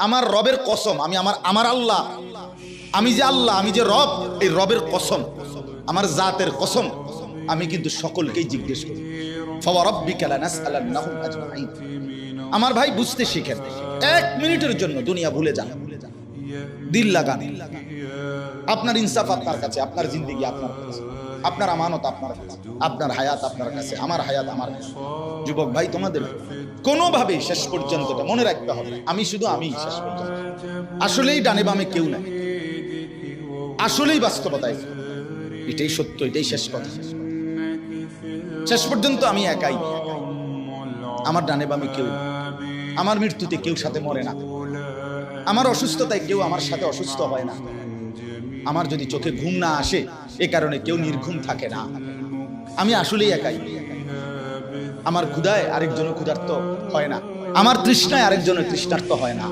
আমার রবের কসম, আমি আমার আল্লাহ, আমি যে আল্লাহ, আমি যে রব, এই রবের কসম, আমার জাতের কসম, আমি কিন্তু সকলকেই জিজ্ঞেস করি, ফাওয়ারাব্বিকা লানাসআলান্নাহুম আজমাইন। আমার ভাই বুঝতে শিখেন, 1 মিনিটের জন্য দুনিয়া ভুলে যান, দিল লাগান। আপনার ইনসাফ আপনার কাছে, আপনার জিন্দেগি আপনার কাছে, আপনার আমানত আপনার কাছে, আপনার হায়াত আপনার কাছে, আমার হায়াত আমার কাছে। যুবক ভাই, তোমাদের কোনোভাবেই শেষ পর্যন্ত মনে রাখতে হবে, আমি শুধু আমি শেষ পর্যন্ত। আসলেই ডানে বামে কেউ নাই, আসলেই বাস্তবতায় এটাই সত্য, এটাই শেষ কথা। শেষ পর্যন্ত আমি একাই, আমার ডানে বামে কেউ, আমার মৃত্যুতে কেউ সাথে মরে না, আমার অসুস্থতায় কেউ আমার সাথে অসুস্থ হয় না, আমার যদি চোখে ঘুম না আসে এ কারণে কেউ নির্ঘুম থাকে না। আমি আসলেই একাই। আমার ক্ষুধায় আরেকজনের ক্ষুধার্ত হয় না, আমার তৃষ্ণায় আরেকজনের তৃষ্ণার্ত হয় না।